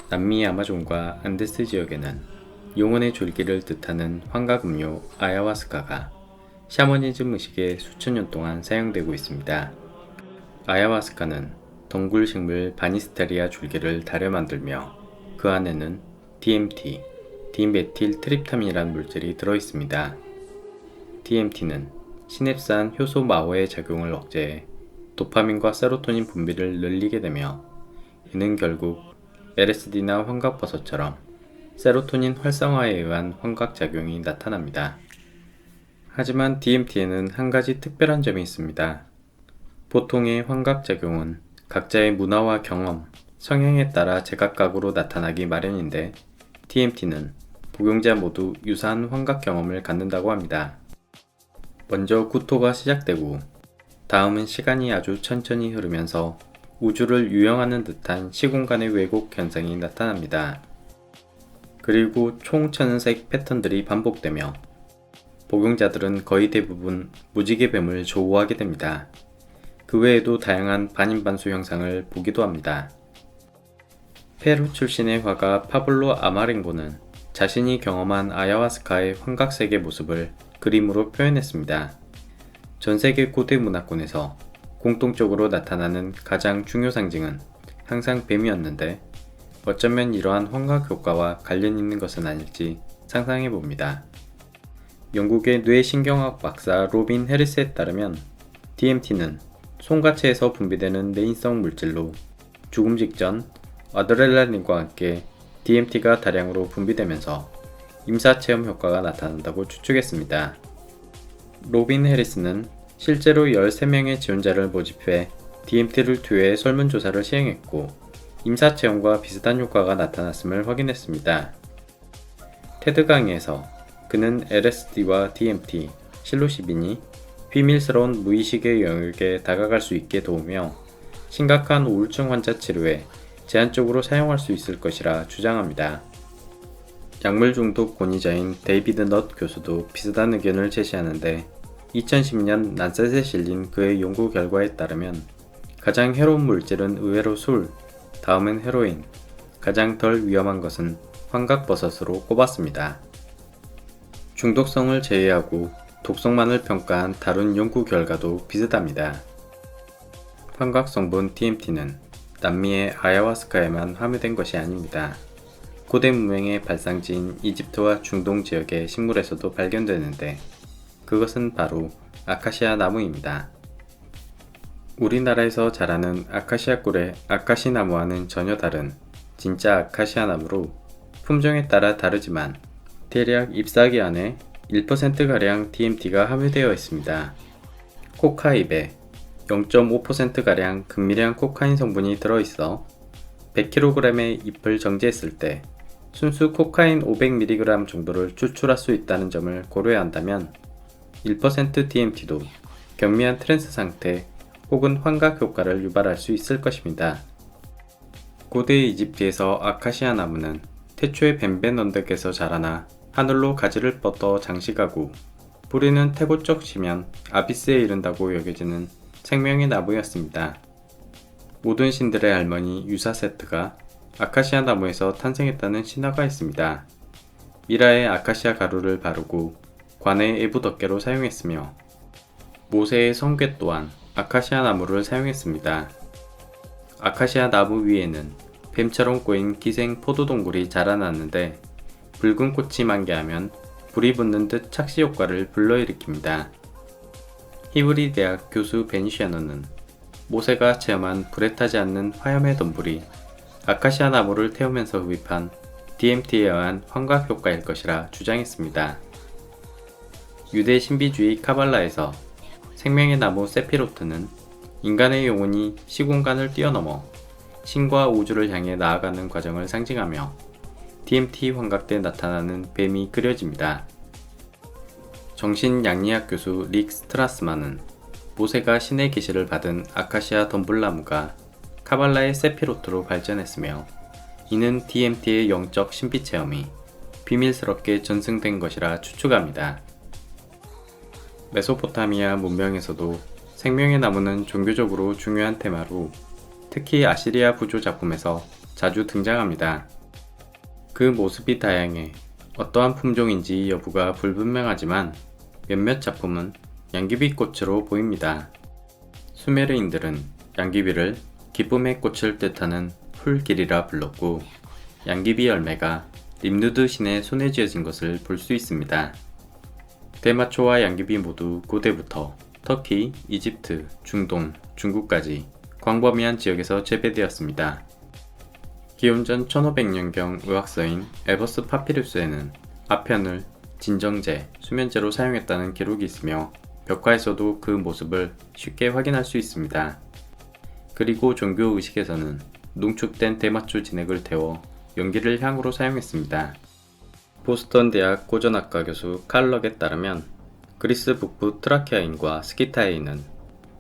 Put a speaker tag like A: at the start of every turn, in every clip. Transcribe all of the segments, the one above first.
A: 남미 아마존과 안데스 지역에는 영혼의 줄기를 뜻하는 환각음료 아야와스카가 샤머니즘 의식에 수천 년 동안 사용되고 있습니다. 아야와스카는 덩굴 식물 바니스테리아 줄기를 달여 만들며 그 안에는 DMT, 디메틸 트립타민이라는 물질이 들어있습니다. DMT는 시냅산 효소 마호의 작용을 억제해 도파민과 세로토닌 분비를 늘리게 되며 이는 결국 LSD나 환각버섯처럼 세로토닌 활성화에 의한 환각작용이 나타납니다. 하지만 DMT에는 한 가지 특별한 점이 있습니다. 보통의 환각작용은 각자의 문화와 경험, 성향에 따라 제각각으로 나타나기 마련인데 DMT는 복용자 모두 유사한 환각 경험을 갖는다고 합니다. 먼저 구토가 시작되고 다음은 시간이 아주 천천히 흐르면서 우주를 유영하는 듯한 시공간의 왜곡 현상이 나타납니다. 그리고 총천색 패턴들이 반복되며 복용자들은 거의 대부분 무지개 뱀을 조우하게 됩니다. 그 외에도 다양한 반인반수 형상을 보기도 합니다. 페루 출신의 화가 파블로 아마렌고는 자신이 경험한 아야와스카의 환각세계 모습을 그림으로 표현했습니다. 전세계 고대 문화권에서 공통적으로 나타나는 가장 중요 상징은 항상 뱀이었는데 어쩌면 이러한 환각 효과와 관련 있는 것은 아닐지 상상해 봅니다. 영국의 뇌신경학 박사 로빈 해리스에 따르면 DMT는 송가체에서 분비되는 뇌인성 물질로 죽음 직전 아드레날린과 함께 DMT가 다량으로 분비되면서 임사체험 효과가 나타난다고 추측했습니다. 로빈 해리스는 실제로 13명의 지원자를 모집해 DMT를 투여해 설문조사를 시행했고 임사체험과 비슷한 효과가 나타났음을 확인했습니다. 테드 강의에서 그는 LSD와 DMT, 실로시빈이 비밀스러운 무의식의 영역에 다가갈 수 있게 도우며 심각한 우울증 환자 치료에 제한적으로 사용할 수 있을 것이라 주장합니다. 약물 중독 권위자인 데이비드 넛 교수도 비슷한 의견을 제시하는데 2010년 란셋에 실린 그의 연구 결과에 따르면 가장 해로운 물질은 의외로 술, 다음은 헤로인, 가장 덜 위험한 것은 환각버섯으로 꼽았습니다. 중독성을 제외하고 독성만을 평가한 다른 연구 결과도 비슷합니다. 환각성분 DMT는 남미의 아야와스카에만 함유된 것이 아닙니다. 고대 문명의 발상지인 이집트와 중동 지역의 식물에서도 발견되는데 그것은 바로 아카시아 나무입니다. 우리나라에서 자라는 아카시아 꿀의 아카시 나무와는 전혀 다른 진짜 아카시아 나무로 품종에 따라 다르지만 대략 잎사귀 안에 1%가량 DMT가 함유되어 있습니다. 코카잎에 0.5%가량 극미량 코카인 성분이 들어있어 100kg의 잎을 정제했을 때 순수 코카인 500mg 정도를 추출할 수 있다는 점을 고려해야 한다면 1% DMT도 경미한 트랜스 상태 혹은 환각 효과를 유발할 수 있을 것입니다. 고대 이집트에서 아카시아 나무는 태초의 뱀벤 언덕에서 자라나 하늘로 가지를 뻗어 장식하고 뿌리는 태고적 시면 아비스에 이른다고 여겨지는 생명의 나무였습니다. 모든 신들의 할머니 유사세트가 아카시아 나무에서 탄생했다는 신화가 있습니다. 미라에 아카시아 가루를 바르고 관의 애부 덮개로 사용했으며 모세의 성궤 또한 아카시아 나무를 사용했습니다. 아카시아 나무 위에는 뱀처럼 꼬인 기생 포도동굴이 자라났는데 붉은 꽃이 만개하면 불이 붙는 듯 착시 효과를 불러일으킵니다. 히브리 대학 교수 베니시아노는 모세가 체험한 불에 타지 않는 화염의 덤불이 아카시아 나무를 태우면서 흡입한 DMT에 의한 환각 효과일 것이라 주장했습니다. 유대 신비주의 카발라에서 생명의 나무 세피로트는 인간의 영혼이 시공간을 뛰어넘어 신과 우주를 향해 나아가는 과정을 상징하며 DMT 환각 때 나타나는 뱀이 그려집니다. 정신양리학 교수 릭 스트라스만은 모세가 신의 계시를 받은 아카시아 덤불나무가 카발라의 세피로트로 발전했으며 이는 DMT의 영적 신비 체험이 비밀스럽게 전승된 것이라 추측합니다. 메소포타미아 문명에서도 생명의 나무는 종교적으로 중요한 테마로 특히 아시리아 부조 작품에서 자주 등장합니다. 그 모습이 다양해 어떠한 품종인지 여부가 불분명하지만 몇몇 작품은 양귀비 꽃으로 보입니다. 수메르인들은 양귀비를 기쁨의 꽃을 뜻하는 훌길이라 불렀고 양귀비 열매가 림누드 신의 손에 쥐어진 것을 볼 수 있습니다. 대마초와 양귀비 모두 고대부터 터키, 이집트, 중동, 중국까지 광범위한 지역에서 재배되었습니다. 기원전 1500년경 의학서인 에버스 파피루스에는 아편을 진정제, 수면제로 사용했다는 기록이 있으며 벽화에서도 그 모습을 쉽게 확인할 수 있습니다. 그리고 종교의식에서는 농축된 대마초 진액을 데워 연기를 향으로 사용했습니다. 보스턴 대학 고전학과 교수 칼럭에 따르면 그리스 북부 트라키아인과 스키타인은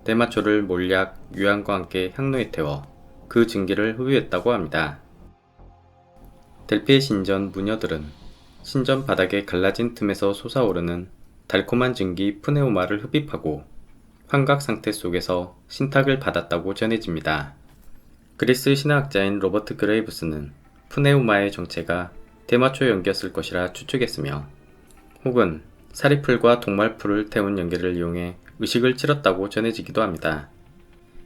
A: 대마초를 몰약, 유황과 함께 향로에 태워 그 증기를 흡입했다고 합니다. 델피의 신전 무녀들은 신전 바닥에 갈라진 틈에서 솟아오르는 달콤한 증기 푸네우마를 흡입하고 환각 상태 속에서 신탁을 받았다고 전해집니다. 그리스 신화학자인 로버트 그레이브스는 푸네우마의 정체가 대마초 연기였을 것이라 추측했으며 혹은 사리풀과 동말풀을 태운 연기를 이용해 의식을 치렀다고 전해지기도 합니다.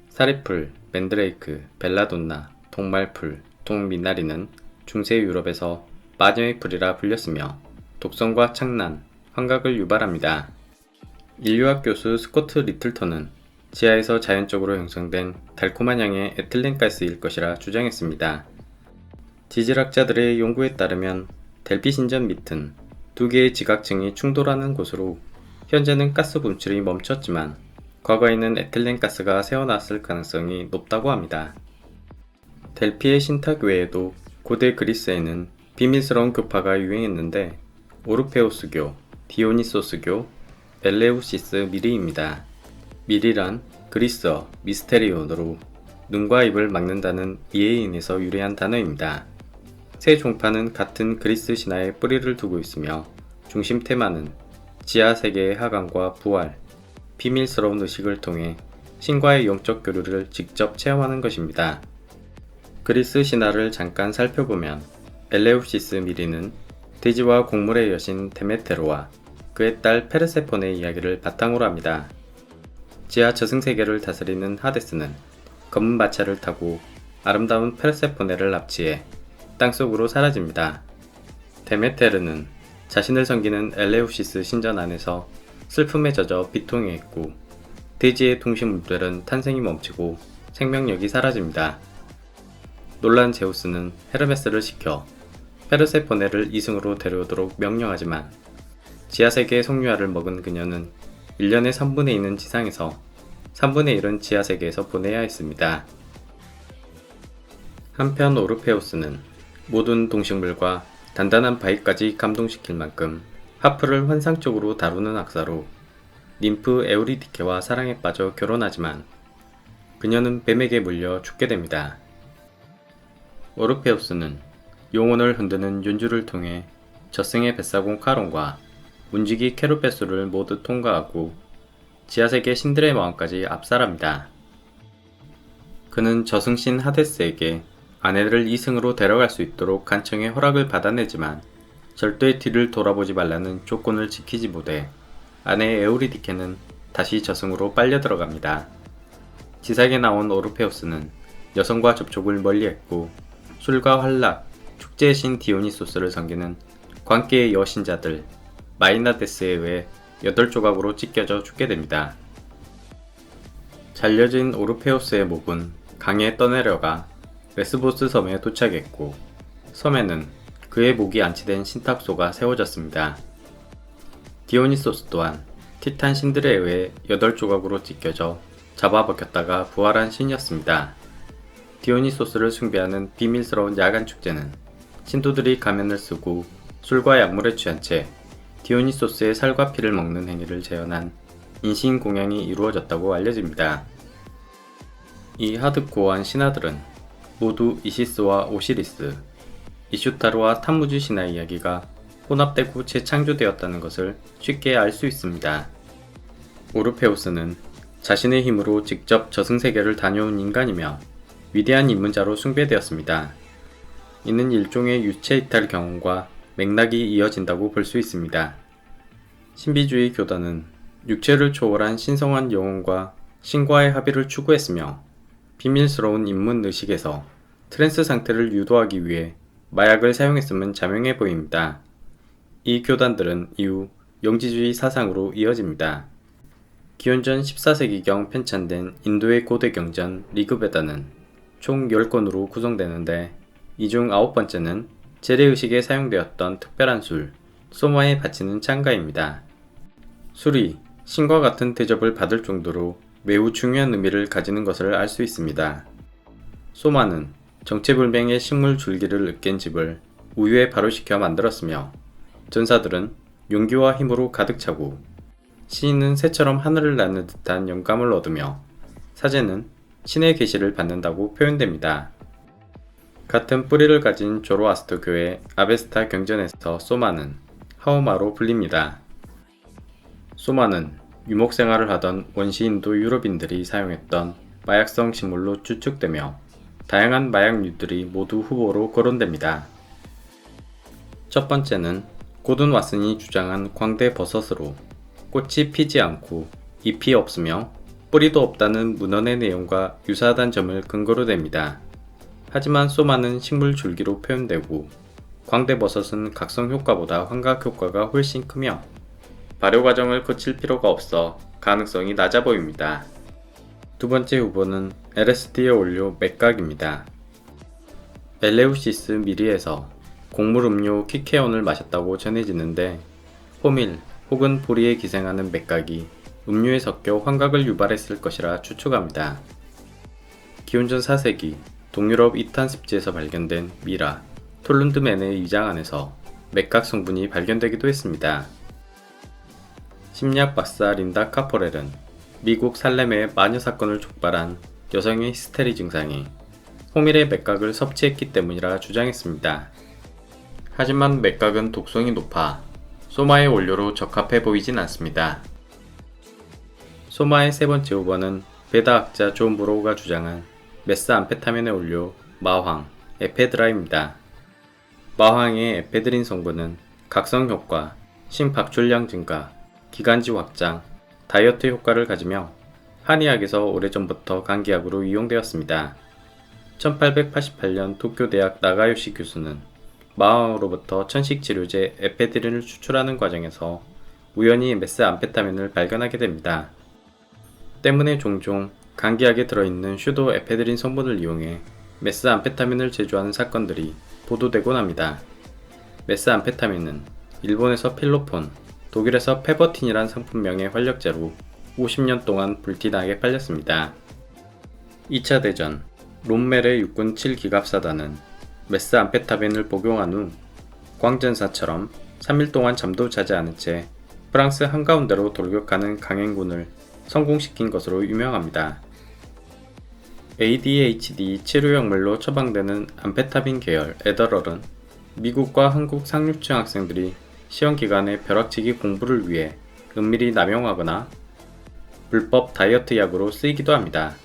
A: 사리풀, 맨드레이크, 벨라돈나, 동말풀, 동미나리는 중세 유럽에서 마녀의 풀이라 불렸으며 독성과 창난, 환각을 유발합니다. 인류학 교수 스코트 리틀턴은 지하에서 자연적으로 형성된 달콤한 향의 에틸렌가스일 것이라 주장했습니다. 지질학자들의 연구에 따르면 델피 신전 밑은 두 개의 지각층이 충돌하는 곳으로 현재는 가스 분출이 멈췄지만 과거에는 에틸렌가스가 새어나왔을 가능성이 높다고 합니다. 델피의 신탁 외에도 고대 그리스에는 비밀스러운 교파가 유행했는데 오르페우스교, 디오니소스교, 엘레우시스 미리입니다. 미리란 그리스어 미스테리온으로 눈과 입을 막는다는 이에 인해서 유래한 단어입니다. 세 종파는 같은 그리스 신화에 뿌리를 두고 있으며 중심 테마는 지하 세계의 하강과 부활, 비밀스러운 의식을 통해 신과의 영적 교류를 직접 체험하는 것입니다. 그리스 신화를 잠깐 살펴보면 엘레우시스 미리는 돼지와 곡물의 여신 데메테로와 그의 딸 페르세폰의 이야기를 바탕으로 합니다. 지하 저승세계를 다스리는 하데스는 검은 마차를 타고 아름다운 페르세포네를 납치해 땅속으로 사라집니다. 데메테르는 자신을 섬기는 엘레우시스 신전 안에서 슬픔에 젖어 비통해했고 돼지의 동식물들은 탄생이 멈추고 생명력이 사라집니다. 놀란 제우스는 헤르메스를 시켜 페르세포네를 이승으로 데려오도록 명령하지만 지하세계의 성유아를 먹은 그녀는 1년의 3분의 2는 지상에서 3분의 1은 지하세계에서 보내야 했습니다. 한편 오르페우스는 모든 동식물과 단단한 바위까지 감동시킬 만큼 하프를 환상적으로 다루는 악사로 님프 에우리디케와 사랑에 빠져 결혼하지만 그녀는 뱀에게 물려 죽게 됩니다. 오르페우스는 영혼을 흔드는 연주를 통해 저승의 뱃사공 카론과 문지기 케루페스를 모두 통과하고 지하세계 신들의 마음까지 압살합니다. 그는 저승신 하데스에게 아내를 이승으로 데려갈 수 있도록 간청의 허락을 받아내지만 절대 뒤를 돌아보지 말라는 조건을 지키지 못해 아내 에우리디케는 다시 저승으로 빨려 들어갑니다. 지상에 나온 오르페우스는 여성과 접촉을 멀리했고 술과 환락, 축제의 신 디오니소스를 섬기는 광기의 여신자들 마이나데스에 의해 8조각으로 찢겨져 죽게 됩니다. 잘려진 오르페우스의 목은 강에 떠내려가 레스보스 섬에 도착했고 섬에는 그의 목이 안치된 신탁소가 세워졌습니다. 디오니소스 또한 티탄 신들에 의해 8조각으로 찢겨져 잡아먹혔다가 부활한 신이었습니다. 디오니소스를 숭배하는 비밀스러운 야간 축제는 신도들이 가면을 쓰고 술과 약물에 취한 채 디오니소스의 살과 피를 먹는 행위를 재현한 인신 공양이 이루어졌다고 알려집니다. 이 하드코어한 신화들은 모두 이시스와 오시리스, 이슈타르와 탐무주 신화 이야기가 혼합되고 재창조되었다는 것을 쉽게 알 수 있습니다. 오르페우스는 자신의 힘으로 직접 저승세계를 다녀온 인간이며 위대한 입문자로 숭배되었습니다. 이는 일종의 유체이탈 경험과 맥락이 이어진다고 볼 수 있습니다. 신비주의 교단은 육체를 초월한 신성한 영혼과 신과의 합의를 추구했으며 비밀스러운 인문의식에서 트랜스 상태를 유도하기 위해 마약을 사용했음은 자명해 보입니다. 이 교단들은 이후 영지주의 사상으로 이어집니다. 기원전 14세기경 편찬된 인도의 고대 경전 리그베다는 총 10권으로 구성되는데 이 중 9번째는 재래의식에 사용되었던 특별한 술, 소마에 바치는 찬가입니다. 술이 신과 같은 대접을 받을 정도로 매우 중요한 의미를 가지는 것을 알 수 있습니다. 소마는 정체불명의 식물 줄기를 으깬 즙을 우유에 발효시켜 만들었으며 전사들은 용기와 힘으로 가득 차고 시인은 새처럼 하늘을 나는 듯한 영감을 얻으며 사제는 신의 계시를 받는다고 표현됩니다. 같은 뿌리를 가진 조로아스터교의 아베스타 경전에서 소마는 하오마로 불립니다. 소마는 유목생활을 하던 원시인도 유럽인들이 사용했던 마약성 식물로 추측되며 다양한 마약류들이 모두 후보로 거론됩니다. 첫 번째는 고든 왓슨이 주장한 광대버섯으로 꽃이 피지 않고 잎이 없으며 뿌리도 없다는 문헌의 내용과 유사하다는 점을 근거로 댑니다. 하지만 소마는 식물 줄기로 표현되고 광대버섯은 각성 효과보다 환각 효과가 훨씬 크며 발효 과정을 거칠 필요가 없어 가능성이 낮아 보입니다. 두 번째 후보는 LSD에 올려 맥각입니다. 엘레우시스 미리에서 곡물 음료 키케온을 마셨다고 전해지는데 호밀 혹은 보리에 기생하는 맥각이 음료에 섞여 환각을 유발했을 것이라 추측합니다. 기원전 4세기 동유럽 이탄 습지에서 발견된 미라, 톨룬드맨의 위장 안에서 맥각 성분이 발견되기도 했습니다. 심리학 박사 린다 카포렐은 미국 살렘의 마녀 사건을 촉발한 여성의 히스테리 증상이 호밀의 맥각을 섭취했기 때문이라 주장했습니다. 하지만 맥각은 독성이 높아 소마의 원료로 적합해 보이진 않습니다. 소마의 세 번째 후보는 베다학자 존 브로우가 주장한 메스암페타민의 원료 마황, 에페드라입니다. 마황의 에페드린 성분은 각성 효과, 심박출량 증가, 기관지 확장, 다이어트 효과를 가지며 한의학에서 오래전부터 감기약으로 이용되었습니다. 1888년 도쿄대학 나가요시 교수는 마왕으로부터 천식치료제 에페드린을 추출하는 과정에서 우연히 메스암페타민을 발견하게 됩니다. 때문에 종종 감기약에 들어있는 슈도 에페드린 성분을 이용해 메스암페타민을 제조하는 사건들이 보도되곤 합니다. 메스암페타민은 일본에서 필로폰, 독일에서 페버틴이란 상품명의 활력제로 50년 동안 불티나게 팔렸습니다. 2차 대전 롬멜의 육군 7기갑사단은 메스암페타민을 복용한 후 광전사처럼 3일 동안 잠도 자지 않은 채 프랑스 한가운데로 돌격하는 강행군을 성공시킨 것으로 유명합니다. ADHD 치료약물로 처방되는 암페타민 계열 에더럴은 미국과 한국 상류층 학생들이 시험 기간에 벼락치기 공부를 위해 은밀히 남용하거나 불법 다이어트 약으로 쓰이기도 합니다.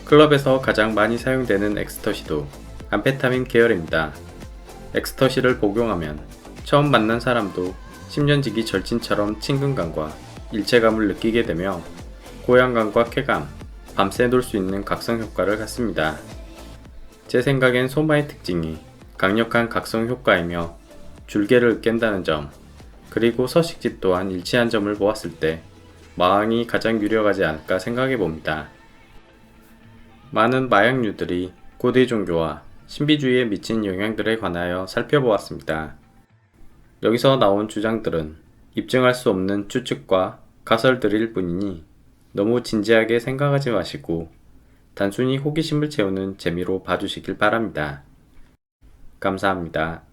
A: 클럽에서 가장 많이 사용되는 엑스터시도 암페타민 계열입니다. 엑스터시를 복용하면 처음 만난 사람도 10년지기 절친처럼 친근감과 일체감을 느끼게 되며 고양감과 쾌감, 밤새 놀 수 있는 각성 효과를 갖습니다. 제 생각엔 소마의 특징이 강력한 각성 효과이며 줄기를 깬다는 점, 그리고 서식지 또한 일치한 점을 보았을 때 마왕이 가장 유력하지 않을까 생각해 봅니다. 많은 마약류들이 고대 종교와 신비주의에 미친 영향들에 관하여 살펴보았습니다. 여기서 나온 주장들은 입증할 수 없는 추측과 가설들일 뿐이니 너무 진지하게 생각하지 마시고 단순히 호기심을 채우는 재미로 봐주시길 바랍니다. 감사합니다.